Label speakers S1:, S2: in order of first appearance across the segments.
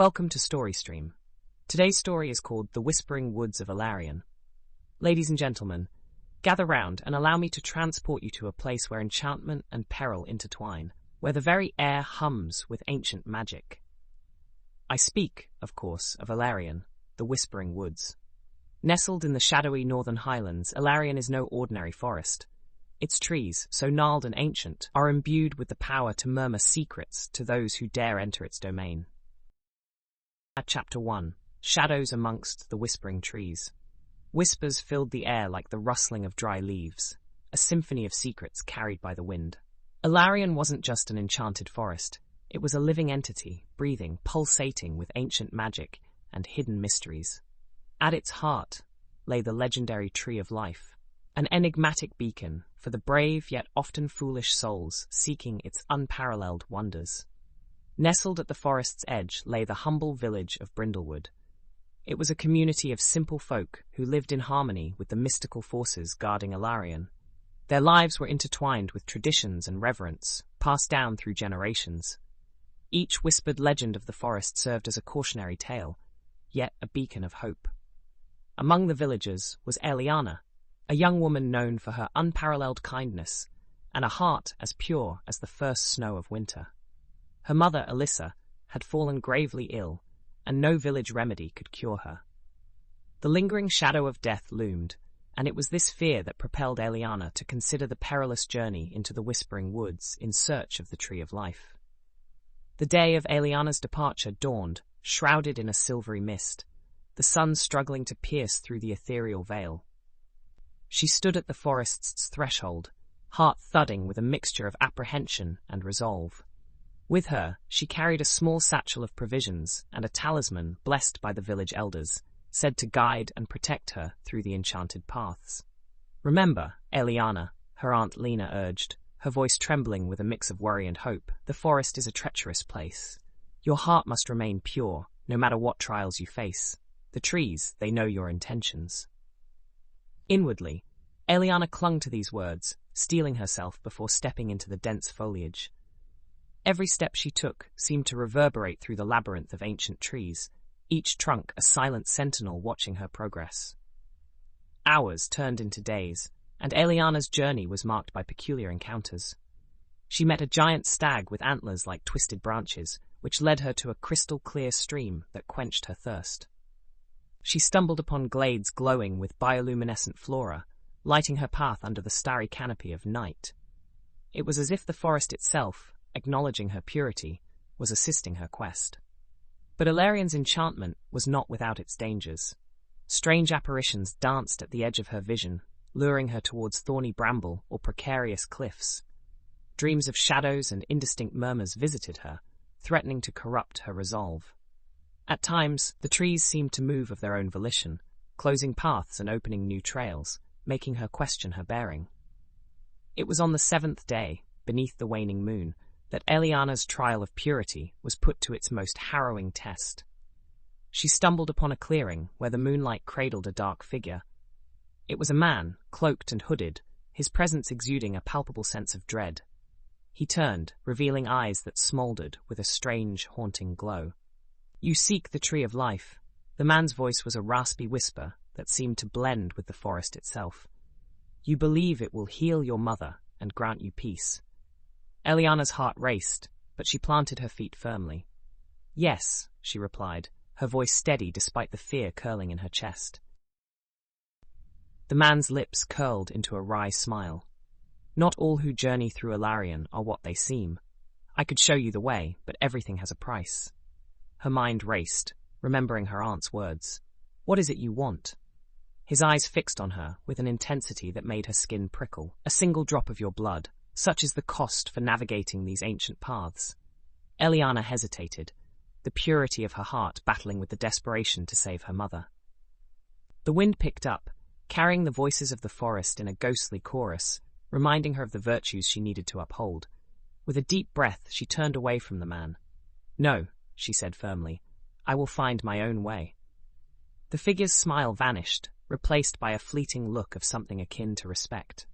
S1: Welcome to Story Stream. Today's story is called The Whispering Woods of Alerion. Ladies and gentlemen, gather round and allow me to transport you to a place where enchantment and peril intertwine, where the very air hums with ancient magic. I speak, of course, of Alerion, the Whispering Woods. Nestled in the shadowy northern highlands, Alerion is no ordinary forest. Its trees, so gnarled and ancient, are imbued with the power to murmur secrets to those who dare enter its domain. At Chapter 1, Shadows Amongst the Whispering Trees. Whispers filled the air like the rustling of dry leaves, a symphony of secrets carried by the wind. Alerion wasn't just an enchanted forest. It was a living entity, breathing, pulsating with ancient magic and hidden mysteries. At its heart lay the legendary Tree of Life, an enigmatic beacon for the brave yet often foolish souls seeking its unparalleled wonders. Nestled at the forest's edge lay the humble village of Brindlewood. It was a community of simple folk who lived in harmony with the mystical forces guarding Alerion. Their lives were intertwined with traditions and reverence, passed down through generations. Each whispered legend of the forest served as a cautionary tale, yet a beacon of hope. Among the villagers was Aeliana, a young woman known for her unparalleled kindness and a heart as pure as the first snow of winter. Her mother, Alyssa, had fallen gravely ill, and no village remedy could cure her. The lingering shadow of death loomed, and it was this fear that propelled Aeliana to consider the perilous journey into the Whispering Woods in search of the Tree of Life. The day of Aeliana's departure dawned, shrouded in a silvery mist, the sun struggling to pierce through the ethereal veil. She stood at the forest's threshold, heart thudding with a mixture of apprehension and resolve. With her, she carried a small satchel of provisions and a talisman blessed by the village elders, said to guide and protect her through the enchanted paths. "Remember, Aeliana," her Aunt Lena urged, her voice trembling with a mix of worry and hope, "the forest is a treacherous place. Your heart must remain pure, no matter what trials you face. The trees, they know your intentions." Inwardly, Aeliana clung to these words, steeling herself before stepping into the dense foliage. Every step she took seemed to reverberate through the labyrinth of ancient trees, each trunk a silent sentinel watching her progress. Hours turned into days, and Aeliana's journey was marked by peculiar encounters. She met a giant stag with antlers like twisted branches, which led her to a crystal-clear stream that quenched her thirst. She stumbled upon glades glowing with bioluminescent flora, lighting her path under the starry canopy of night. It was as if the forest itself, acknowledging her purity, was assisting her quest. But Alerion's enchantment was not without its dangers. Strange apparitions danced at the edge of her vision, luring her towards thorny bramble or precarious cliffs. Dreams of shadows and indistinct murmurs visited her, threatening to corrupt her resolve. At times, the trees seemed to move of their own volition, closing paths and opening new trails, making her question her bearing. It was on the 7th day, beneath the waning moon, that Aeliana's trial of purity was put to its most harrowing test. She stumbled upon a clearing where the moonlight cradled a dark figure. It was a man, cloaked and hooded, his presence exuding a palpable sense of dread. He turned, revealing eyes that smoldered with a strange, haunting glow. "You seek the Tree of Life." The man's voice was a raspy whisper that seemed to blend with the forest itself. "You believe it will heal your mother and grant you peace." Aeliana's heart raced, but she planted her feet firmly. "Yes," she replied, her voice steady despite the fear curling in her chest. The man's lips curled into a wry smile. "Not all who journey through Alerion are what they seem. I could show you the way, but everything has a price." Her mind raced, remembering her aunt's words. "What is it you want?" His eyes fixed on her with an intensity that made her skin prickle. "A single drop of your blood. Such is the cost for navigating these ancient paths." Aeliana hesitated, the purity of her heart battling with the desperation to save her mother. The wind picked up, carrying the voices of the forest in a ghostly chorus, reminding her of the virtues she needed to uphold. With a deep breath, she turned away from the man. "No," she said firmly, "I will find my own way." The figure's smile vanished, replaced by a fleeting look of something akin to respect.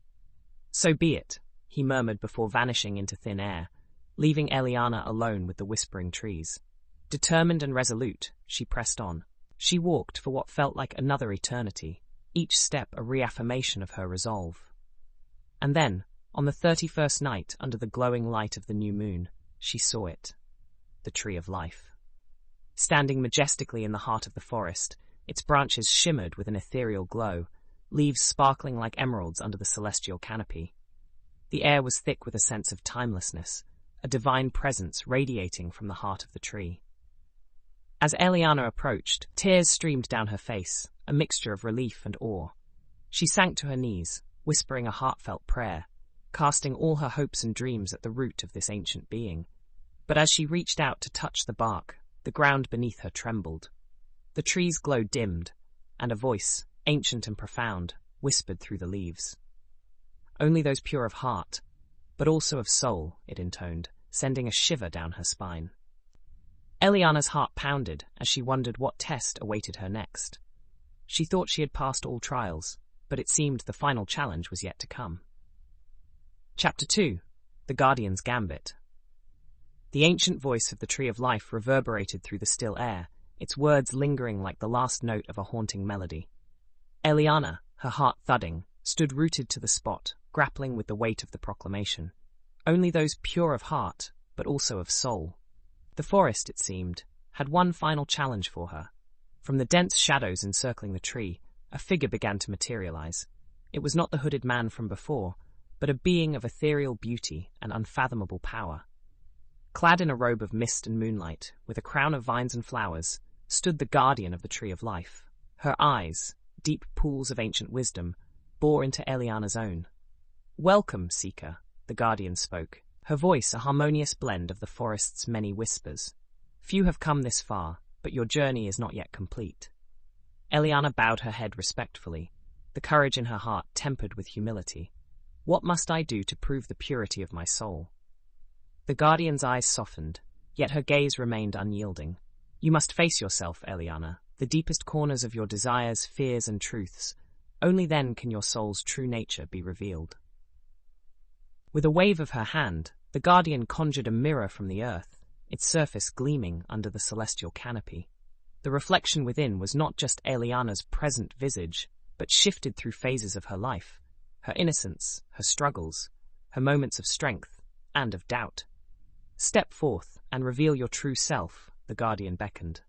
S1: "So be it," he murmured before vanishing into thin air, leaving Aeliana alone with the whispering trees. Determined and resolute, she pressed on. She walked for what felt like another eternity, each step a reaffirmation of her resolve. And then, on the 31st night under the glowing light of the new moon, she saw it. The Tree of Life. Standing majestically in the heart of the forest, its branches shimmered with an ethereal glow, leaves sparkling like emeralds under the celestial canopy. The air was thick with a sense of timelessness, a divine presence radiating from the heart of the tree. As Aeliana approached, tears streamed down her face, a mixture of relief and awe. She sank to her knees, whispering a heartfelt prayer, casting all her hopes and dreams at the root of this ancient being. But as she reached out to touch the bark, the ground beneath her trembled. The tree's glow dimmed, and a voice, ancient and profound, whispered through the leaves. Only those pure of heart, but also of soul, it intoned, sending a shiver down her spine. Eliana's heart pounded as she wondered what test awaited her next. She thought she had passed all trials, but it seemed the final challenge was yet to come. Chapter 2. The Guardian's Gambit. The ancient voice of the Tree of Life reverberated through the still air, its words lingering like the last note of a haunting melody. Aeliana, her heart thudding, stood rooted to the spot, grappling with the weight of the proclamation. Only those pure of heart, but also of soul. The forest, it seemed, had one final challenge for her. From the dense shadows encircling the tree, a figure began to materialize. It was not the hooded man from before, but a being of ethereal beauty and unfathomable power. Clad in a robe of mist and moonlight, with a crown of vines and flowers, stood the guardian of the Tree of Life. Her eyes, deep pools of ancient wisdom, bore into Aeliana's own. "Welcome, Seeker," the guardian spoke, her voice a harmonious blend of the forest's many whispers. "Few have come this far, but your journey is not yet complete." Aeliana bowed her head respectfully, the courage in her heart tempered with humility. "What must I do to prove the purity of my soul?" The guardian's eyes softened, yet her gaze remained unyielding. "You must face yourself, Aeliana, the deepest corners of your desires, fears, and truths. Only then can your soul's true nature be revealed." With a wave of her hand, the guardian conjured a mirror from the earth, its surface gleaming under the celestial canopy. The reflection within was not just Aeliana's present visage, but shifted through phases of her life, her innocence, her struggles, her moments of strength, and of doubt. "Step forth and reveal your true self," the guardian beckoned.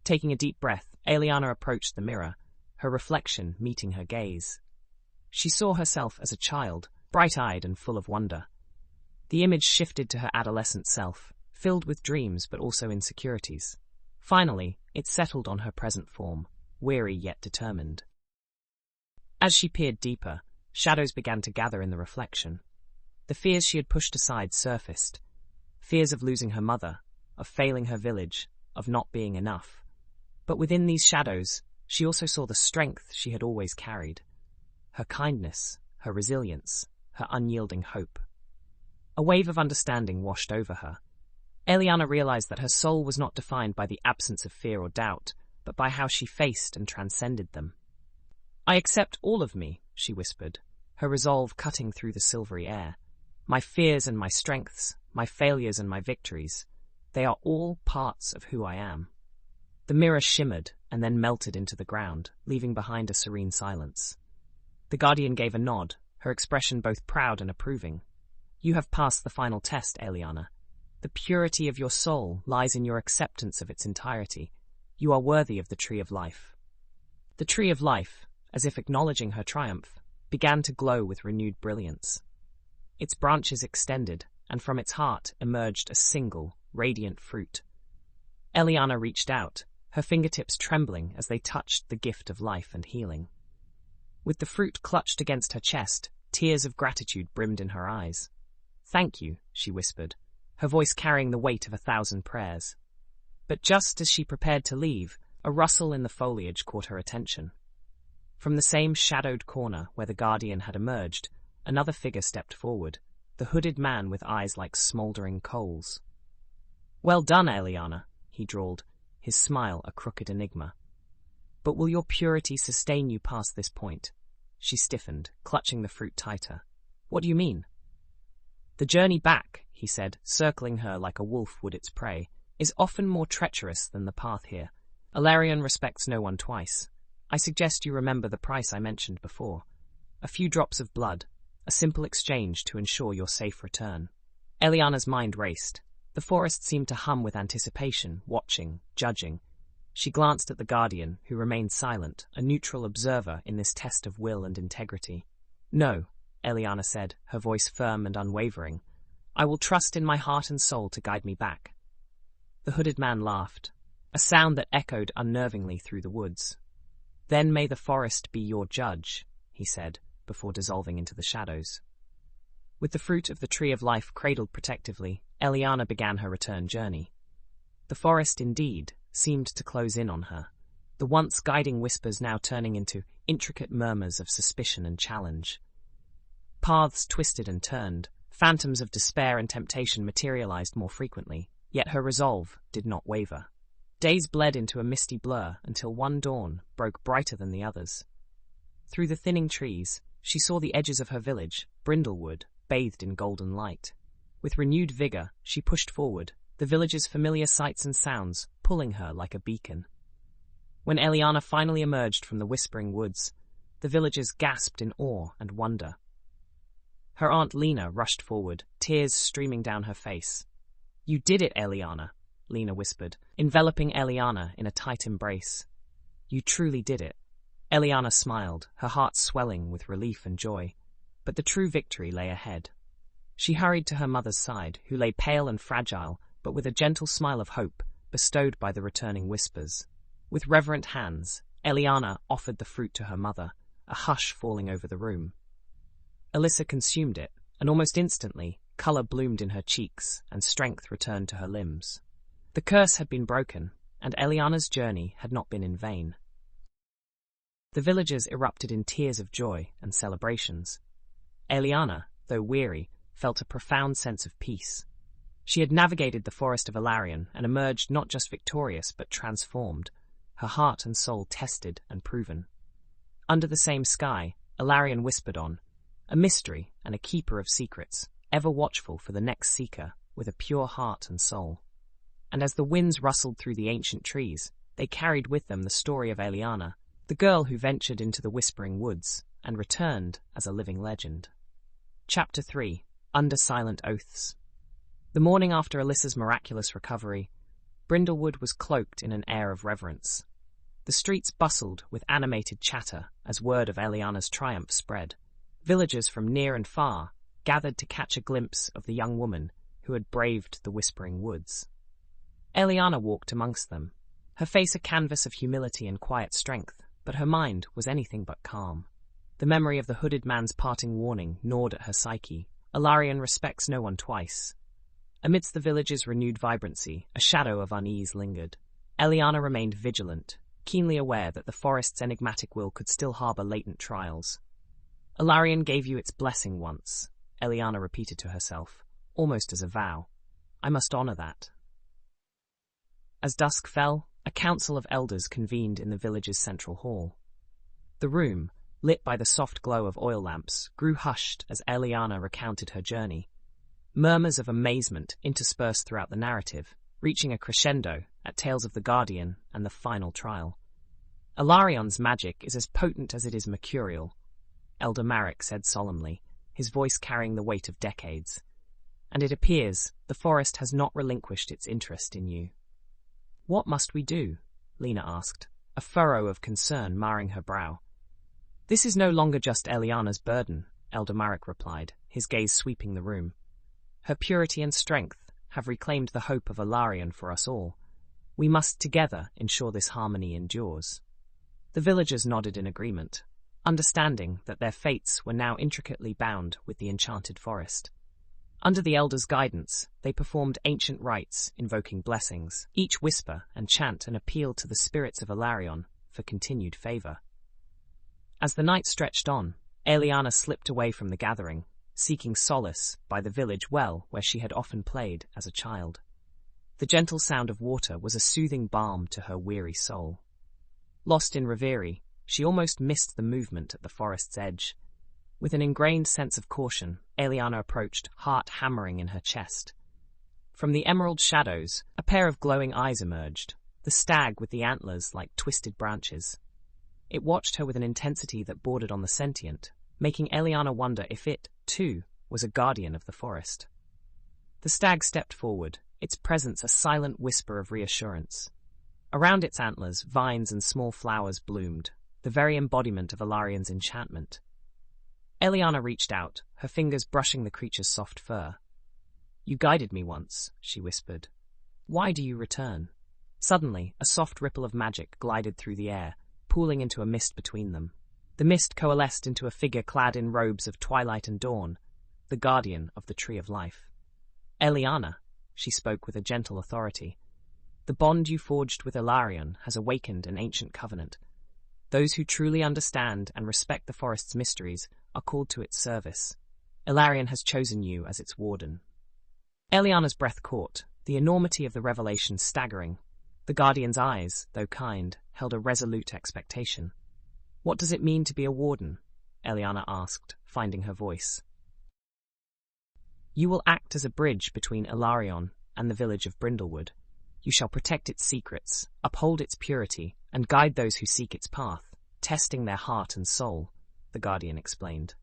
S1: Taking a deep breath, Aeliana approached the mirror, her reflection meeting her gaze. She saw herself as a child, bright-eyed and full of wonder. The image shifted to her adolescent self, filled with dreams but also insecurities. Finally, it settled on her present form, weary yet determined. As she peered deeper, shadows began to gather in the reflection. The fears she had pushed aside surfaced. Fears of losing her mother, of failing her village, of not being enough. But within these shadows, she also saw the strength she had always carried. Her kindness, her resilience, her unyielding hope. A wave of understanding washed over her. Aeliana realized that her soul was not defined by the absence of fear or doubt, but by how she faced and transcended them. "I accept all of me," she whispered, her resolve cutting through the silvery air. "My fears and my strengths, my failures and my victories, they are all parts of who I am." The mirror shimmered and then melted into the ground, leaving behind a serene silence. The guardian gave a nod, her expression both proud and approving. "You have passed the final test, Aeliana. The purity of your soul lies in your acceptance of its entirety. You are worthy of the Tree of Life." The Tree of Life, as if acknowledging her triumph, began to glow with renewed brilliance. Its branches extended, and from its heart emerged a single, radiant fruit. Aeliana reached out, her fingertips trembling as they touched the gift of life and healing. With the fruit clutched against her chest, tears of gratitude brimmed in her eyes. "Thank you," she whispered, her voice carrying the weight of 1,000 prayers. But just as she prepared to leave, a rustle in the foliage caught her attention. From the same shadowed corner where the guardian had emerged, another figure stepped forward, the hooded man with eyes like smouldering coals. "Well done, Aeliana," he drawled, his smile a crooked enigma. "But will your purity sustain you past this point?" She stiffened, clutching the fruit tighter. "What do you mean?" "The journey back," he said, circling her like a wolf would its prey. is often more treacherous than the path here. Alerion respects no one twice. I suggest you remember the price I mentioned before. A few drops of blood, a simple exchange to ensure your safe return. Aeliana's mind raced. The forest seemed to hum with anticipation, watching, judging. She glanced at the guardian, who remained silent, a neutral observer in this test of will and integrity. "No," Aeliana said, her voice firm and unwavering. "I will trust in my heart and soul to guide me back." The hooded man laughed, a sound that echoed unnervingly through the woods. "Then may the forest be your judge," he said, before dissolving into the shadows. With the fruit of the tree of life cradled protectively, Aeliana began her return journey. The forest, indeed, seemed to close in on her, the once guiding whispers now turning into intricate murmurs of suspicion and challenge. Paths twisted and turned, phantoms of despair and temptation materialized more frequently, yet her resolve did not waver. Days bled into a misty blur until one dawn broke brighter than the others. Through the thinning trees, she saw the edges of her village, Brindlewood, bathed in golden light. With renewed vigor, she pushed forward, the village's familiar sights and sounds pulling her like a beacon. When Aeliana finally emerged from the Wispering Woods, the villagers gasped in awe and wonder. Her Aunt Lena rushed forward, tears streaming down her face. "You did it, Aeliana," Lena whispered, enveloping Aeliana in a tight embrace. "You truly did it." Aeliana smiled, her heart swelling with relief and joy. But the true victory lay ahead. She hurried to her mother's side, who lay pale and fragile, but with a gentle smile of hope bestowed by the returning whispers. With reverent hands, Aeliana offered the fruit to her mother, a hush falling over the room. Alyssa consumed it, and almost instantly, colour bloomed in her cheeks and strength returned to her limbs. The curse had been broken, and Aeliana's journey had not been in vain. The villagers erupted in tears of joy and celebrations. Aeliana, though weary, felt a profound sense of peace. She had navigated the forest of Alerion and emerged not just victorious but transformed, her heart and soul tested and proven. Under the same sky, Alerion whispered on, a mystery and a keeper of secrets, ever watchful for the next seeker with a pure heart and soul. And as the winds rustled through the ancient trees, they carried with them the story of Aeliana, the girl who ventured into the Whispering Woods and returned as a living legend. Chapter 3. Under Silent Oaths. The morning after Alyssa's miraculous recovery, Brindlewood was cloaked in an air of reverence. The streets bustled with animated chatter as word of Aeliana's triumph spread. Villagers from near and far gathered to catch a glimpse of the young woman who had braved the Whispering Woods. Aeliana walked amongst them, her face a canvas of humility and quiet strength, but her mind was anything but calm. The memory of the hooded man's parting warning gnawed at her psyche. Alarion respects no one twice. Amidst the village's renewed vibrancy, a shadow of unease lingered. Aeliana remained vigilant, keenly aware that the forest's enigmatic will could still harbour latent trials. Alarion gave you its blessing once, Aeliana repeated to herself, almost as a vow. I must honour that. As dusk fell, a council of elders convened in the village's central hall. The room, lit by the soft glow of oil lamps, grew hushed as Aeliana recounted her journey. Murmurs of amazement interspersed throughout the narrative, reaching a crescendo at tales of the Guardian and the final trial. Alarion's magic is as potent as it is mercurial, Elder Marek said solemnly, his voice carrying the weight of decades. And it appears the forest has not relinquished its interest in you. What must we do? Lena asked, a furrow of concern marring her brow. This is no longer just Aeliana's burden, Elder Marek replied, his gaze sweeping the room. Her purity and strength have reclaimed the hope of Elarion for us all. We must together ensure this harmony endures. The villagers nodded in agreement, understanding that their fates were now intricately bound with the enchanted forest. Under the elders' guidance, they performed ancient rites invoking blessings, each whisper and chant an appeal to the spirits of Alerion for continued favour. As the night stretched on, Aeliana slipped away from the gathering, seeking solace by the village well where she had often played as a child. The gentle sound of water was a soothing balm to her weary soul. Lost in reverie, she almost missed the movement at the forest's edge. With an ingrained sense of caution, Aeliana approached, heart hammering in her chest. From the emerald shadows, a pair of glowing eyes emerged, the stag with the antlers like twisted branches. It watched her with an intensity that bordered on the sentient, making Aeliana wonder if it, too, was a guardian of the forest. The stag stepped forward, its presence a silent whisper of reassurance. Around its antlers, vines and small flowers bloomed, the very embodiment of Alarion's enchantment. Aeliana reached out, her fingers brushing the creature's soft fur. "You guided me once," she whispered. "Why do you return?" Suddenly, a soft ripple of magic glided through the air, pooling into a mist between them. The mist coalesced into a figure clad in robes of twilight and dawn, the guardian of the Tree of Life. "Aeliana," she spoke with a gentle authority, "the bond you forged with Elarion has awakened an ancient covenant. Those who truly understand and respect the forest's mysteries are called to its service. Elarion has chosen you as its warden." Aeliana's breath caught, the enormity of the revelation staggering. The guardian's eyes, though kind, held a resolute expectation. "What does it mean to be a warden?" Aeliana asked, finding her voice. "You will act as a bridge between Elarion and the village of Brindlewood. You shall protect its secrets, uphold its purity, and guide those who seek its path, testing their heart and soul," the guardian explained.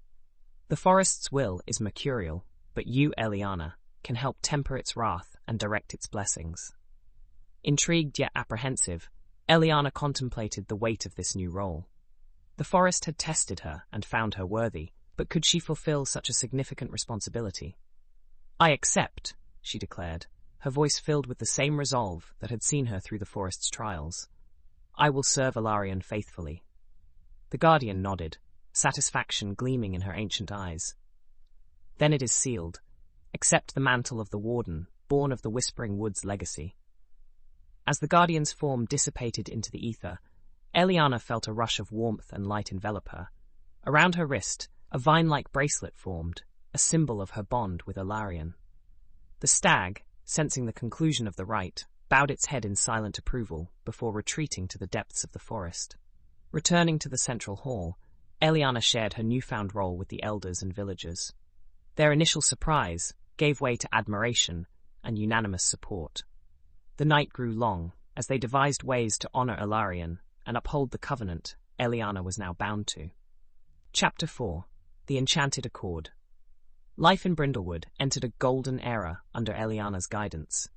S1: "The forest's will is mercurial, but you, Aeliana, can help temper its wrath and direct its blessings." Intrigued yet apprehensive, Aeliana contemplated the weight of this new role. The forest had tested her and found her worthy, but could she fulfill such a significant responsibility? "I accept," she declared, her voice filled with the same resolve that had seen her through the forest's trials. "I will serve Elarion faithfully." The guardian nodded, satisfaction gleaming in her ancient eyes. "Then it is sealed. Accept the mantle of the warden, born of the Wispering Woods legacy." As the guardian's form dissipated into the ether, Aeliana felt a rush of warmth and light envelop her. Around her wrist, a vine-like bracelet formed, a symbol of her bond with Elarion. The stag, sensing the conclusion of the rite, bowed its head in silent approval before retreating to the depths of the forest. Returning to the central hall, Aeliana shared her newfound role with the elders and villagers. Their initial surprise gave way to admiration and unanimous support. The night grew long, as they devised ways to honor Elarion and uphold the covenant Aeliana was now bound to. Chapter 4. The Enchanted Accord. Life in Brindlewood entered a golden era under Aeliana's guidance.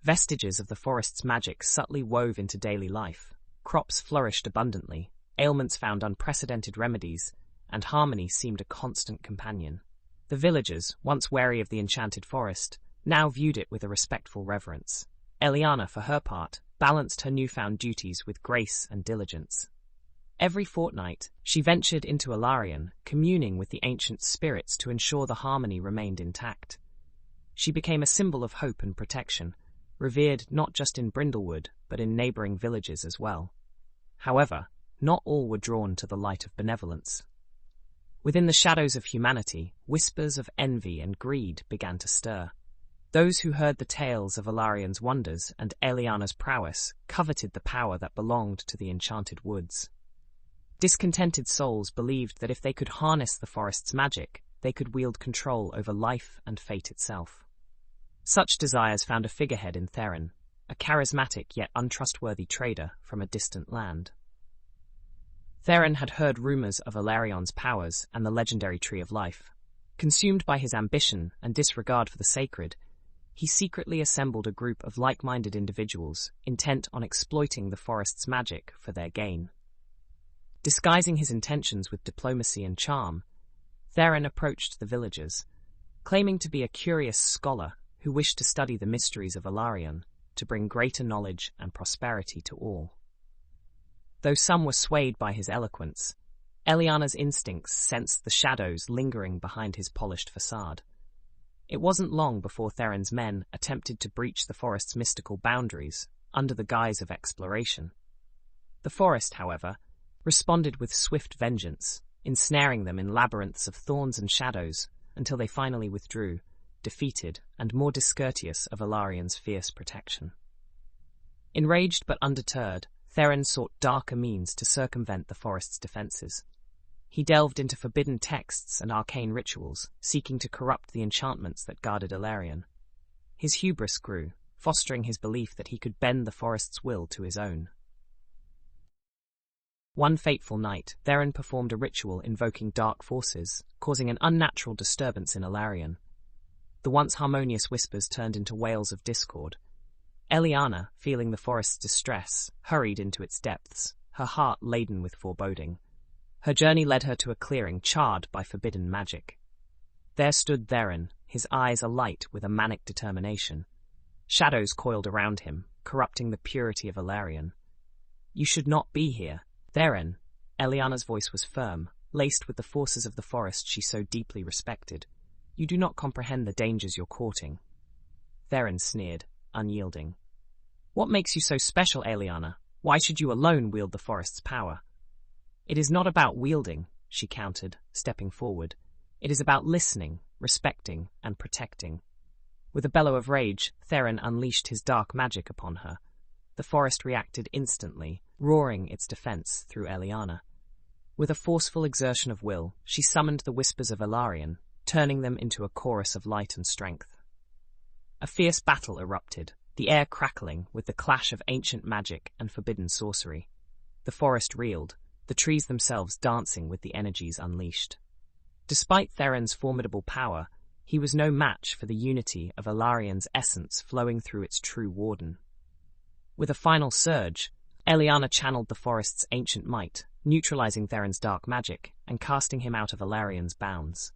S1: Vestiges of the forest's magic subtly wove into daily life. Crops flourished abundantly, ailments found unprecedented remedies, and harmony seemed a constant companion. The villagers, once wary of the enchanted forest, now viewed it with a respectful reverence. Aeliana, for her part, balanced her newfound duties with grace and diligence. Every fortnight, she ventured into Alerion, communing with the ancient spirits to ensure the harmony remained intact. She became a symbol of hope and protection, revered not just in Brindlewood, but in neighboring villages as well. However, not all were drawn to the light of benevolence. Within the shadows of humanity, whispers of envy and greed began to stir. Those who heard the tales of Alarion's wonders and Aeliana's prowess coveted the power that belonged to the enchanted woods. Discontented souls believed that if they could harness the forest's magic, they could wield control over life and fate itself. Such desires found a figurehead in Theron, a charismatic yet untrustworthy trader from a distant land. Theron had heard rumors of Alarion's powers and the legendary Tree of Life. Consumed by his ambition and disregard for the sacred, he secretly assembled a group of like-minded individuals intent on exploiting the forest's magic for their gain. Disguising his intentions with diplomacy and charm, Theron approached the villagers, claiming to be a curious scholar who wished to study the mysteries of Elarion to bring greater knowledge and prosperity to all. Though some were swayed by his eloquence, Aeliana's instincts sensed the shadows lingering behind his polished facade. It wasn't long before Theron's men attempted to breach the forest's mystical boundaries under the guise of exploration. The forest, however, responded with swift vengeance, ensnaring them in labyrinths of thorns and shadows until they finally withdrew, defeated and more discourteous of Alarion's fierce protection. Enraged but undeterred, Theron sought darker means to circumvent the forest's defenses. He delved into forbidden texts and arcane rituals, seeking to corrupt the enchantments that guarded Elarion. His hubris grew, fostering his belief that he could bend the forest's will to his own. One fateful night, Theron performed a ritual invoking dark forces, causing an unnatural disturbance in Alerion. The once harmonious whispers turned into wails of discord. Aeliana, feeling the forest's distress, hurried into its depths, her heart laden with foreboding. Her journey led her to a clearing charred by forbidden magic. There stood Theron, his eyes alight with a manic determination. Shadows coiled around him, corrupting the purity of Alerion. "You should not be here, Theron." Aeliana's voice was firm, laced with the forces of the forest she so deeply respected. "You do not comprehend the dangers you're courting." Theron sneered, unyielding. "What makes you so special, Aeliana? Why should you alone wield the forest's power?" "It is not about wielding," she countered, stepping forward. "It is about listening, respecting, and protecting." With a bellow of rage, Theron unleashed his dark magic upon her. The forest reacted instantly, roaring its defense through Aeliana. With a forceful exertion of will, she summoned the whispers of Elarion, turning them into a chorus of light and strength. A fierce battle erupted, the air crackling with the clash of ancient magic and forbidden sorcery. The forest reeled, the trees themselves dancing with the energies unleashed. Despite Theron's formidable power, he was no match for the unity of Elarion's essence flowing through its true warden. With a final surge, Aeliana channeled the forest's ancient might, neutralizing Theron's dark magic and casting him out of Elarion's bounds.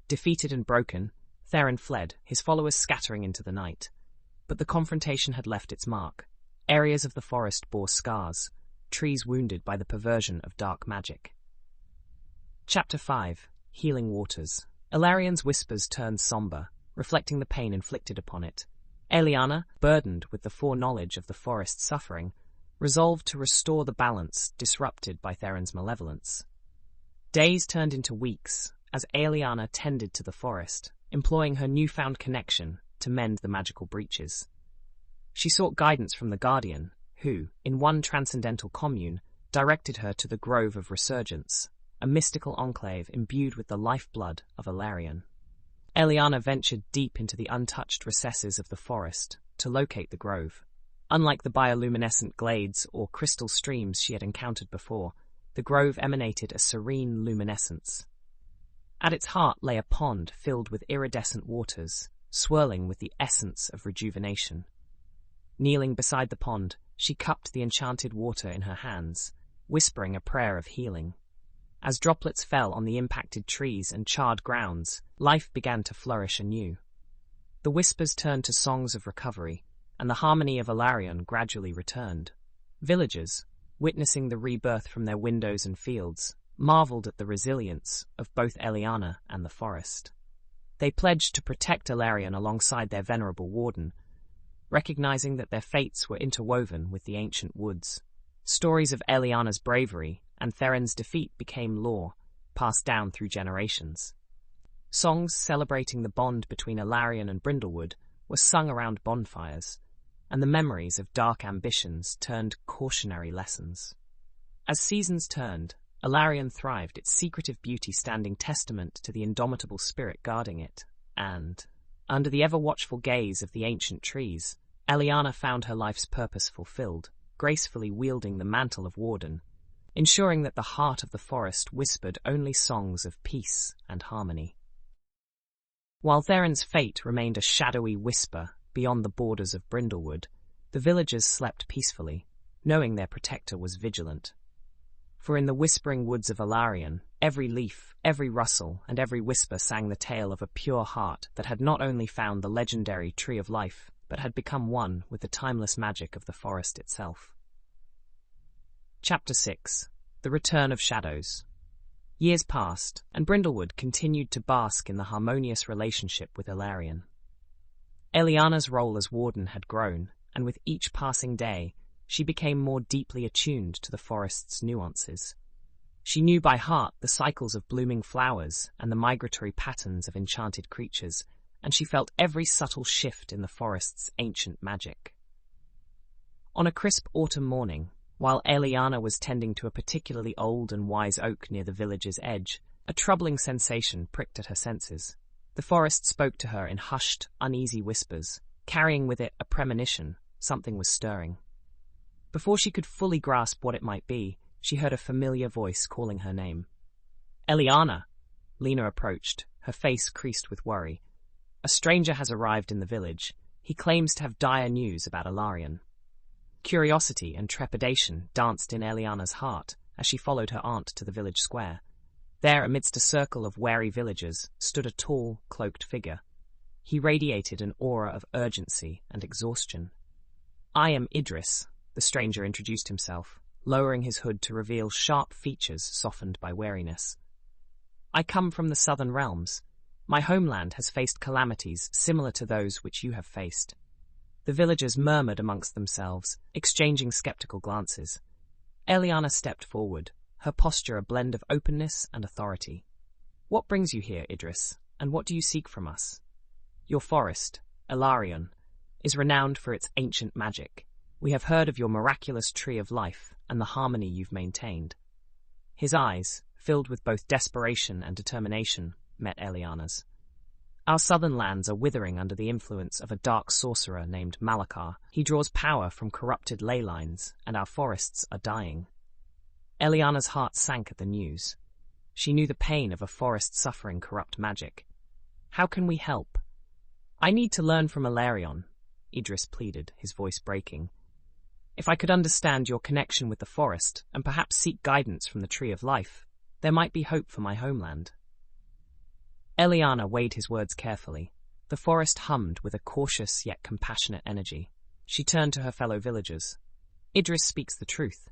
S1: Defeated and broken, Theron fled, his followers scattering into the night. But the confrontation had left its mark. Areas of the forest bore scars, trees wounded by the perversion of dark magic. Chapter 5. Healing Waters. Elarion's whispers turned somber, reflecting the pain inflicted upon it. Aeliana, burdened with the foreknowledge of the forest's suffering, resolved to restore the balance disrupted by Theron's malevolence. Days turned into weeks as Aeliana tended to the forest, employing her newfound connection to mend the magical breaches. She sought guidance from the Guardian, who, in one transcendental commune, directed her to the Grove of Resurgence, a mystical enclave imbued with the lifeblood of Alerion. Aeliana ventured deep into the untouched recesses of the forest to locate the grove. Unlike the bioluminescent glades or crystal streams she had encountered before, the grove emanated a serene luminescence. At its heart lay a pond filled with iridescent waters, swirling with the essence of rejuvenation. Kneeling beside the pond, she cupped the enchanted water in her hands, whispering a prayer of healing. As droplets fell on the impacted trees and charred grounds, life began to flourish anew. The whispers turned to songs of recovery, and the harmony of Alerion gradually returned. Villagers, witnessing the rebirth from their windows and fields, marveled at the resilience of both Aeliana and the forest. They pledged to protect Elarion alongside their venerable warden, recognizing that their fates were interwoven with the ancient woods. Stories of Aeliana's bravery and Theron's defeat became lore, passed down through generations. Songs celebrating the bond between Elarion and Brindlewood were sung around bonfires, and the memories of dark ambitions turned cautionary lessons. As seasons turned, Elarion thrived, its secretive beauty standing testament to the indomitable spirit guarding it, and, under the ever-watchful gaze of the ancient trees, Aeliana found her life's purpose fulfilled, gracefully wielding the mantle of warden, ensuring that the heart of the forest whispered only songs of peace and harmony. While Theron's fate remained a shadowy whisper beyond the borders of Brindlewood, the villagers slept peacefully, knowing their protector was vigilant. For in the whispering woods of Elarion, every leaf, every rustle, and every whisper sang the tale of a pure heart that had not only found the legendary Tree of Life, but had become one with the timeless magic of the forest itself. Chapter 6. The Return of Shadows. Years passed, and Brindlewood continued to bask in the harmonious relationship with Elarion. Aeliana's role as warden had grown, and with each passing day, she became more deeply attuned to the forest's nuances. She knew by heart the cycles of blooming flowers and the migratory patterns of enchanted creatures, and she felt every subtle shift in the forest's ancient magic. On a crisp autumn morning, while Aeliana was tending to a particularly old and wise oak near the village's edge, a troubling sensation pricked at her senses. The forest spoke to her in hushed, uneasy whispers, carrying with it a premonition. Something was stirring. Before she could fully grasp what it might be, she heard a familiar voice calling her name. Aeliana! Lena approached, her face creased with worry. A stranger has arrived in the village. He claims to have dire news about Alerion. Curiosity and trepidation danced in Aeliana's heart as she followed her aunt to the village square. There, amidst a circle of wary villagers, stood a tall, cloaked figure. He radiated an aura of urgency and exhaustion. "I am Idris," the stranger introduced himself, lowering his hood to reveal sharp features softened by weariness. "I come from the southern realms. My homeland has faced calamities similar to those which you have faced." The villagers murmured amongst themselves, exchanging skeptical glances. Aeliana stepped forward, her posture a blend of openness and authority. "What brings you here, Idris, and what do you seek from us?" "Your forest, Elarion, is renowned for its ancient magic. We have heard of your miraculous tree of life and the harmony you've maintained." His eyes, filled with both desperation and determination, met Aeliana's. "Our southern lands are withering under the influence of a dark sorcerer named Malakar. He draws power from corrupted ley lines, and our forests are dying." Aeliana's heart sank at the news. She knew the pain of a forest suffering corrupt magic. "How can we help?" "I need to learn from Alerion," Idris pleaded, his voice breaking. "If I could understand your connection with the forest, and perhaps seek guidance from the Tree of Life, there might be hope for my homeland." Aeliana weighed his words carefully. The forest hummed with a cautious yet compassionate energy. She turned to her fellow villagers. "Idris speaks the truth.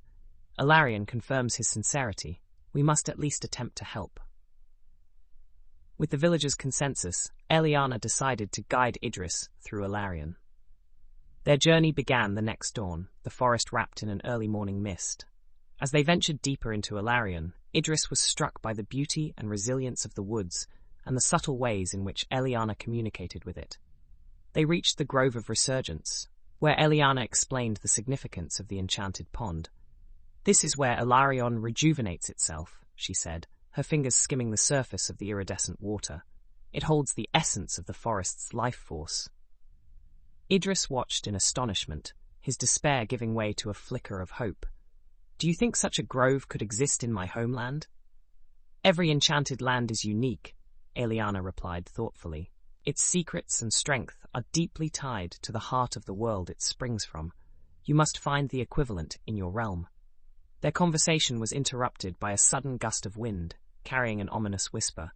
S1: Alerion confirms his sincerity. We must at least attempt to help." With the villagers' consensus, Aeliana decided to guide Idris through Alerion. Their journey began the next dawn, the forest wrapped in an early morning mist. As they ventured deeper into Alerion, Idris was struck by the beauty and resilience of the woods and the subtle ways in which Aeliana communicated with it. They reached the Grove of Resurgence, where Aeliana explained the significance of the enchanted pond. "This is where Alarion rejuvenates itself," she said, her fingers skimming the surface of the iridescent water. "It holds the essence of the forest's life force." Idris watched in astonishment, his despair giving way to a flicker of hope. "Do you think such a grove could exist in my homeland?" "Every enchanted land is unique," Aeliana replied thoughtfully. "Its secrets and strength are deeply tied to the heart of the world it springs from. You must find the equivalent in your realm." Their conversation was interrupted by a sudden gust of wind, carrying an ominous whisper.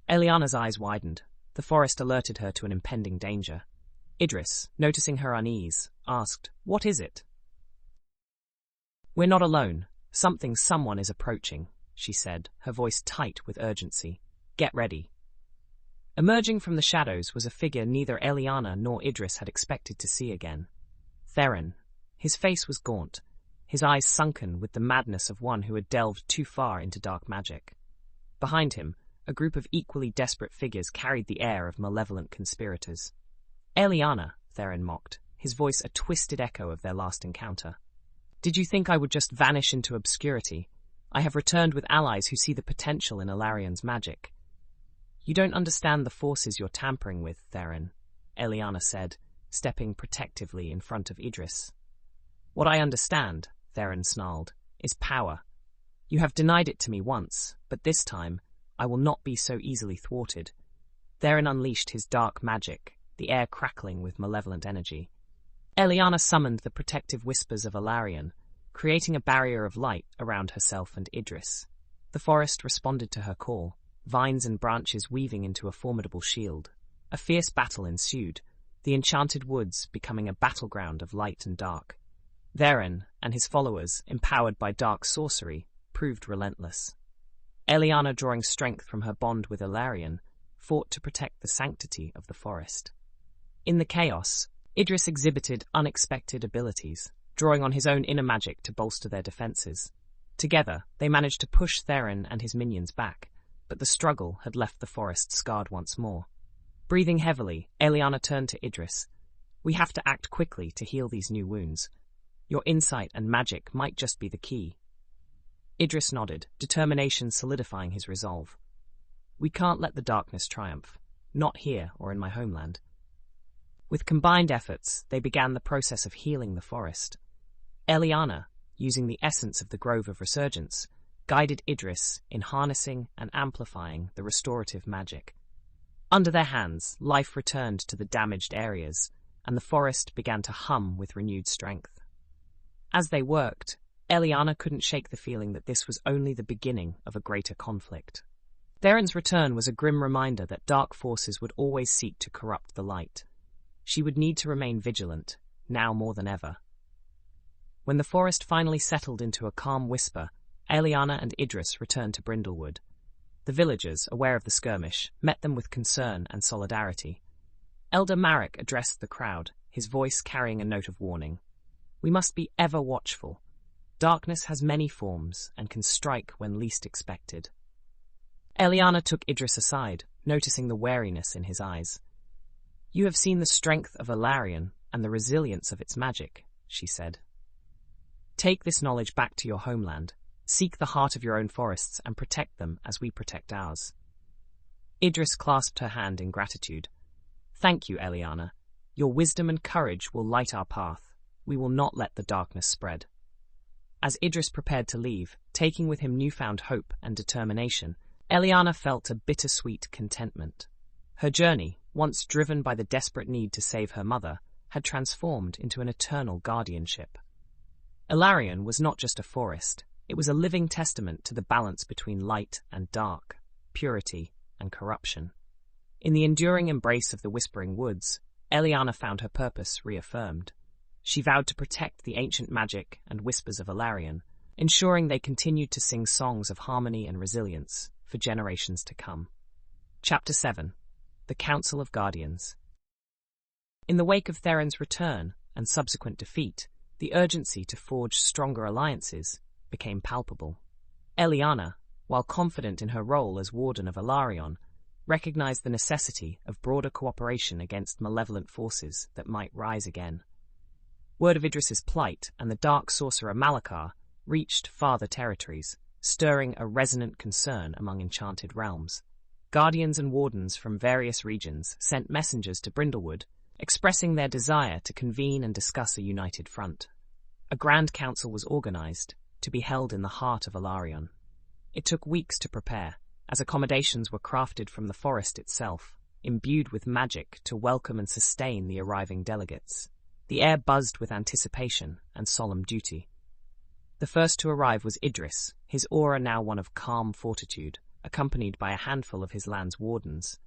S1: Aeliana's eyes widened. The forest alerted her to an impending danger. Idris, noticing her unease, asked, "What is it?" "We're not alone. Someone is approaching," she said, her voice tight with urgency. "Get ready." Emerging from the shadows was a figure neither Aeliana nor Idris had expected to see again. Theron. His face was gaunt, his eyes sunken with the madness of one who had delved too far into dark magic. Behind him, a group of equally desperate figures carried the air of malevolent conspirators. "Aeliana," Theron mocked, his voice a twisted echo of their last encounter. "Did you think I would just vanish into obscurity? I have returned with allies who see the potential in Alarion's magic." "You don't understand the forces you're tampering with, Theron," Aeliana said, stepping protectively in front of Idris. "What I understand," Theron snarled, "is power. You have denied it to me once, but this time I will not be so easily thwarted." Theron unleashed his dark magic, the air crackling with malevolent energy. Aeliana summoned the protective whispers of Alerion, creating a barrier of light around herself and Idris. The forest responded to her call, vines and branches weaving into a formidable shield. A fierce battle ensued, the enchanted woods becoming a battleground of light and dark. Theron and his followers, empowered by dark sorcery, proved relentless. Aeliana, drawing strength from her bond with Elarion, fought to protect the sanctity of the forest. In the chaos, Idris exhibited unexpected abilities, drawing on his own inner magic to bolster their defenses. Together, they managed to push Theron and his minions back, but the struggle had left the forest scarred once more. Breathing heavily, Aeliana turned to Idris. "We have to act quickly to heal these new wounds. Your insight and magic might just be the key." Idris nodded, determination solidifying his resolve. "We can't let the darkness triumph. Not here or in my homeland." With combined efforts, they began the process of healing the forest. Aeliana, using the essence of the Grove of Resurgence, guided Idris in harnessing and amplifying the restorative magic. Under their hands, life returned to the damaged areas, and the forest began to hum with renewed strength. As they worked, Aeliana couldn't shake the feeling that this was only the beginning of a greater conflict. Theron's return was a grim reminder that dark forces would always seek to corrupt the light. She would need to remain vigilant, now more than ever. When the forest finally settled into a calm whisper, Aeliana and Idris returned to Brindlewood. The villagers, aware of the skirmish, met them with concern and solidarity. Elder Marek addressed the crowd, his voice carrying a note of warning. "We must be ever watchful. Darkness has many forms and can strike when least expected." Aeliana took Idris aside, noticing the wariness in his eyes. "You have seen the strength of Alerion and the resilience of its magic," she said. "Take this knowledge back to your homeland. Seek the heart of your own forests and protect them as we protect ours." Idris clasped her hand in gratitude. "Thank you, Aeliana. Your wisdom and courage will light our path. We will not let the darkness spread." As Idris prepared to leave, taking with him newfound hope and determination, Aeliana felt a bittersweet contentment. Her journey, once driven by the desperate need to save her mother, had transformed into an eternal guardianship. Elarion was not just a forest, it was a living testament to the balance between light and dark, purity and corruption. In the enduring embrace of the Wispering Woods, Aeliana found her purpose reaffirmed. She vowed to protect the ancient magic and whispers of Alerion, ensuring they continued to sing songs of harmony and resilience for generations to come. Chapter 7. The Council of Guardians. In the wake of Theron's return and subsequent defeat, the urgency to forge stronger alliances became palpable. Aeliana, while confident in her role as Warden of Alarion, recognized the necessity of broader cooperation against malevolent forces that might rise again. Word of Idris's plight and the dark sorcerer Malachar reached farther territories, stirring a resonant concern among enchanted realms. Guardians and wardens from various regions sent messengers to Brindlewood, expressing their desire to convene and discuss a united front. A grand council was organized, to be held in the heart of Alarion. It took weeks to prepare, as accommodations were crafted from the forest itself, imbued with magic to welcome and sustain the arriving delegates. The air buzzed with anticipation and solemn duty. The first to arrive was Idris, his aura now one of calm fortitude, accompanied by a handful of his land's wardens.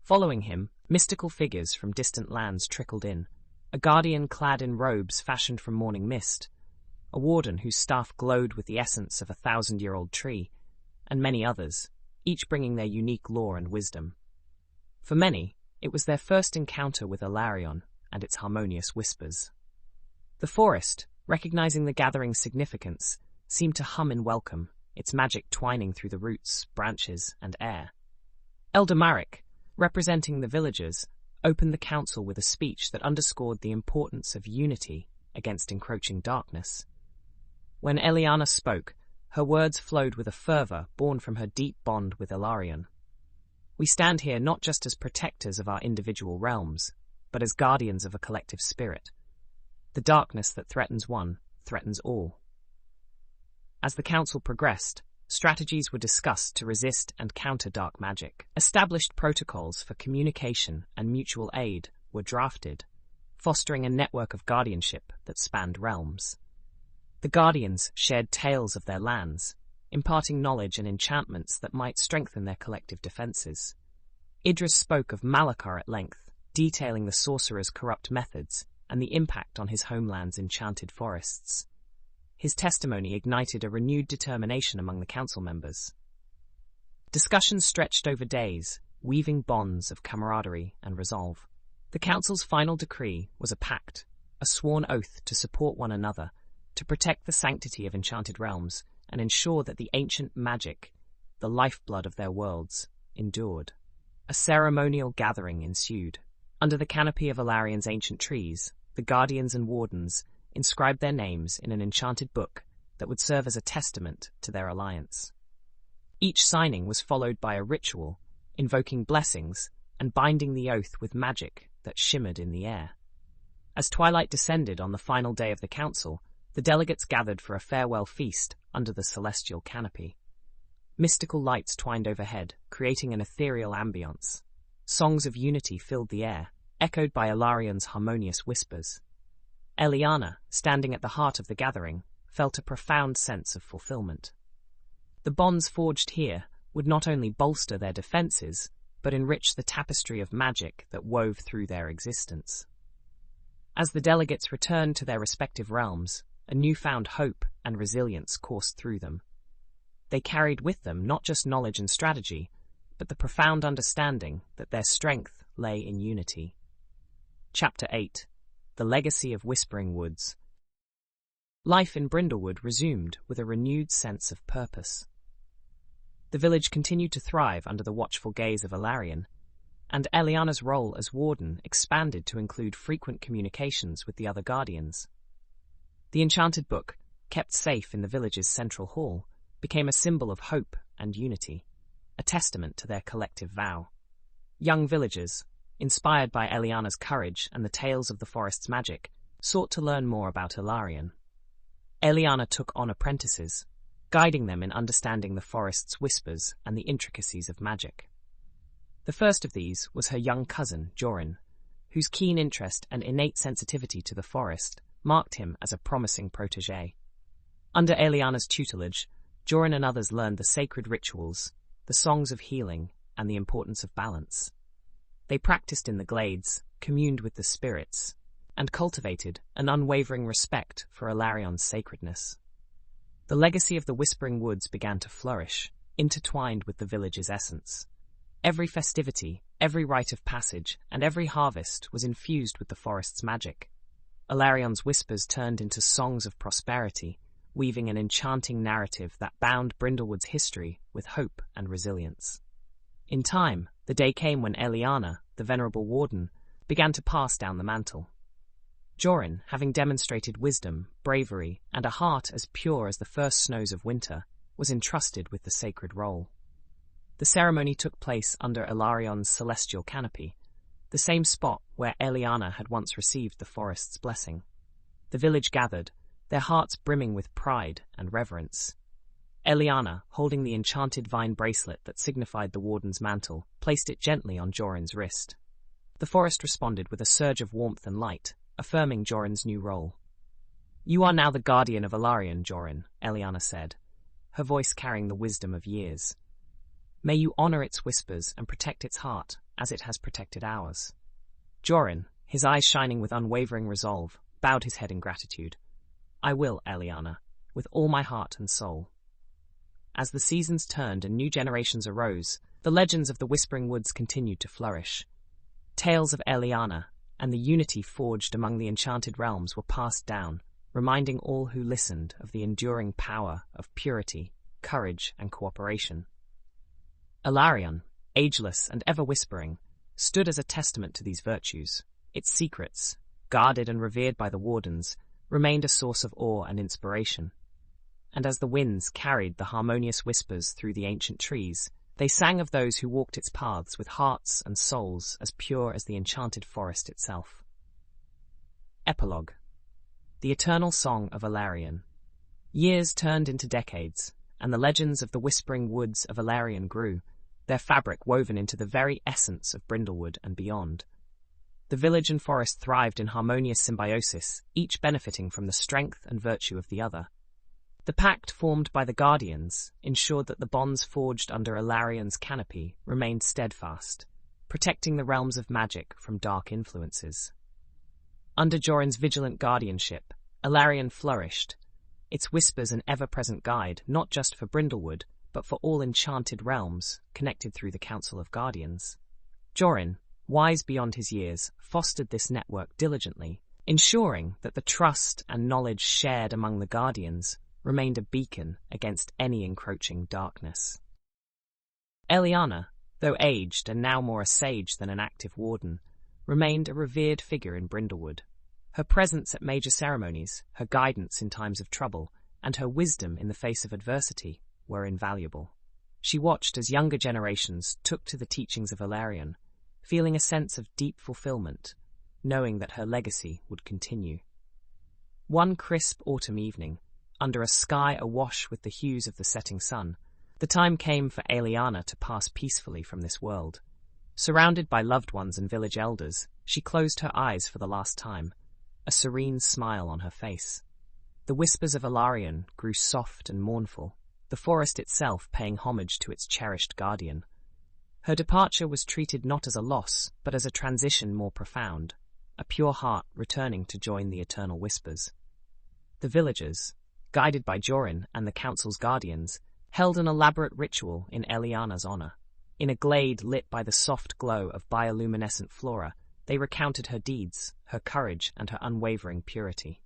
S1: Following him, mystical figures from distant lands trickled in, a guardian clad in robes fashioned from morning mist, a warden whose staff glowed with the essence of a 1,000-year-old tree, and many others, each bringing their unique lore and wisdom. For many, it was their first encounter with Alarion and its harmonious whispers. The forest, recognizing the gathering's significance, seemed to hum in welcome, its magic twining through the roots, branches, and air. Elder Marek, representing the villagers, opened the council with a speech that underscored the importance of unity against encroaching darkness. When Aeliana spoke, her words flowed with a fervor born from her deep bond with Elarion. "We stand here not just as protectors of our individual realms, but as guardians of a collective spirit. The darkness that threatens one threatens all." As the council progressed, strategies were discussed to resist and counter dark magic. Established protocols for communication and mutual aid were drafted, fostering a network of guardianship that spanned realms. The guardians shared tales of their lands, imparting knowledge and enchantments that might strengthen their collective defenses. Idris spoke of Malachar at length, detailing the sorcerer's corrupt methods and the impact on his homeland's enchanted forests. His testimony ignited a renewed determination among the council members. Discussions stretched over days, weaving bonds of camaraderie and resolve. The council's final decree was a pact, a sworn oath to support one another, to protect the sanctity of enchanted realms, and ensure that the ancient magic, the lifeblood of their worlds, endured. A ceremonial gathering ensued. Under the canopy of Alarion's ancient trees, the guardians and wardens inscribed their names in an enchanted book that would serve as a testament to their alliance. Each signing was followed by a ritual, invoking blessings and binding the oath with magic that shimmered in the air. As twilight descended on the final day of the council, the delegates gathered for a farewell feast under the celestial canopy. Mystical lights twined overhead, creating an ethereal ambience. Songs of unity filled the air, echoed by Elarion's harmonious whispers. Aeliana, standing at the heart of the gathering, felt a profound sense of fulfillment. The bonds forged here would not only bolster their defenses, but enrich the tapestry of magic that wove through their existence. As the delegates returned to their respective realms, a newfound hope and resilience coursed through them. They carried with them not just knowledge and strategy, but the profound understanding that their strength lay in unity. Chapter 8. The Legacy of Wispering Woods. Life in Brindlewood resumed with a renewed sense of purpose. The village continued to thrive under the watchful gaze of Alerion, and Aeliana's role as warden expanded to include frequent communications with the other guardians. The enchanted book, kept safe in the village's central hall, became a symbol of hope and unity, a testament to their collective vow. Young villagers, inspired by Aeliana's courage and the tales of the forest's magic, sought to learn more about Elarion. Aeliana took on apprentices, guiding them in understanding the forest's whispers and the intricacies of magic. The first of these was her young cousin, Jorin, whose keen interest and innate sensitivity to the forest marked him as a promising protégé. Under Aeliana's tutelage, Jorin and others learned the sacred rituals, the songs of healing, and the importance of balance. They practiced in the glades, communed with the spirits, and cultivated an unwavering respect for Alarion's sacredness. The legacy of the Whispering Woods began to flourish, intertwined with the village's essence. Every festivity, every rite of passage, and every harvest was infused with the forest's magic. Alarion's whispers turned into songs of prosperity, weaving an enchanting narrative that bound Brindlewood's history with hope and resilience. In time, the day came when Aeliana, the venerable warden, began to pass down the mantle. Jorin, having demonstrated wisdom, bravery, and a heart as pure as the first snows of winter, was entrusted with the sacred role. The ceremony took place under Elarion's celestial canopy, the same spot where Aeliana had once received the forest's blessing. The village gathered, their hearts brimming with pride and reverence. Aeliana, holding the enchanted vine bracelet that signified the warden's mantle, placed it gently on Jorin's wrist. The forest responded with a surge of warmth and light, affirming Jorin's new role. "You are now the guardian of Elarion, Jorin," Aeliana said, her voice carrying the wisdom of years. "May you honor its whispers and protect its heart, as it has protected ours." Jorin, his eyes shining with unwavering resolve, bowed his head in gratitude. "I will, Aeliana, with all my heart and soul." As the seasons turned and new generations arose, the legends of the Whispering Woods continued to flourish. Tales of Aeliana and the unity forged among the enchanted realms were passed down, reminding all who listened of the enduring power of purity, courage, and cooperation. Alerion, ageless and ever whispering, stood as a testament to these virtues. Its secrets, guarded and revered by the wardens, remained a source of awe and inspiration. And as the winds carried the harmonious whispers through the ancient trees, they sang of those who walked its paths with hearts and souls as pure as the enchanted forest itself. Epilogue. The Eternal Song of Alerion. Years turned into decades, and the legends of the Whispering Woods of Alerion grew, their fabric woven into the very essence of Brindlewood and beyond. The village and forest thrived in harmonious symbiosis, each benefiting from the strength and virtue of the other. The pact formed by the Guardians ensured that the bonds forged under Alarion's canopy remained steadfast, protecting the realms of magic from dark influences. Under Jorin's vigilant guardianship, Elarion flourished, its whispers an ever-present guide not just for Brindlewood, but for all enchanted realms connected through the Council of Guardians. Jorin, wise beyond his years, fostered this network diligently, ensuring that the trust and knowledge shared among the Guardians remained a beacon against any encroaching darkness. Aeliana, though aged and now more a sage than an active warden, remained a revered figure in Brindlewood. Her presence at major ceremonies, her guidance in times of trouble, and her wisdom in the face of adversity were invaluable. She watched as younger generations took to the teachings of Elarion, feeling a sense of deep fulfillment, knowing that her legacy would continue. One crisp autumn evening, under a sky awash with the hues of the setting sun, the time came for Aeliana to pass peacefully from this world. Surrounded by loved ones and village elders, she closed her eyes for the last time, a serene smile on her face. The whispers of Alerion grew soft and mournful, the forest itself paying homage to its cherished guardian. Her departure was treated not as a loss, but as a transition more profound, a pure heart returning to join the eternal whispers. The villagers, guided by Jorin and the council's guardians, held an elaborate ritual in Aeliana's honor. In a glade lit by the soft glow of bioluminescent flora, they recounted her deeds, her courage, and her unwavering purity.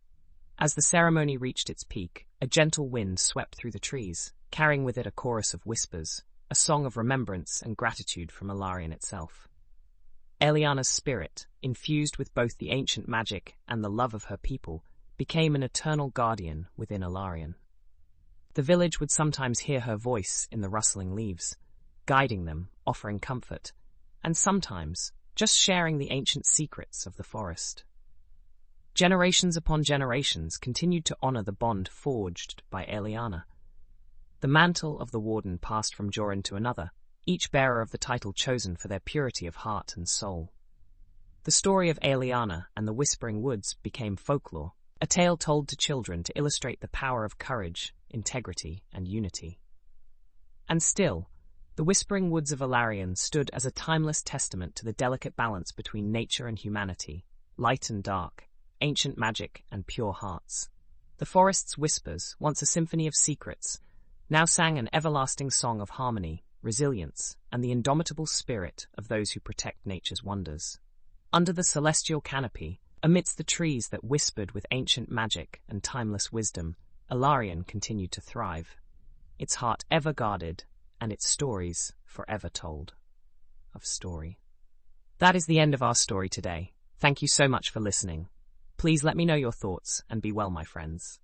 S1: As the ceremony reached its peak, a gentle wind swept through the trees, carrying with it a chorus of whispers, a song of remembrance and gratitude from Alerion itself. Aeliana's spirit, infused with both the ancient magic and the love of her people, became an eternal guardian within Alerion. The village would sometimes hear her voice in the rustling leaves, guiding them, offering comfort, and sometimes just sharing the ancient secrets of the forest. Generations upon generations continued to honor the bond forged by Aeliana. The mantle of the warden passed from Jorin to another, each bearer of the title chosen for their purity of heart and soul. The story of Aeliana and the Wispering Woods became folklore, a tale told to children to illustrate the power of courage, integrity, and unity. And still, the Whispering Woods of Alerion stood as a timeless testament to the delicate balance between nature and humanity, light and dark, ancient magic and pure hearts. The forest's whispers, once a symphony of secrets, now sang an everlasting song of harmony, resilience, and the indomitable spirit of those who protect nature's wonders. Under the celestial canopy, amidst the trees that whispered with ancient magic and timeless wisdom, Alerion continued to thrive, its heart ever guarded and its stories forever told. That is the end of our story today. Thank you so much for listening. Please let me know your thoughts and be well, my friends.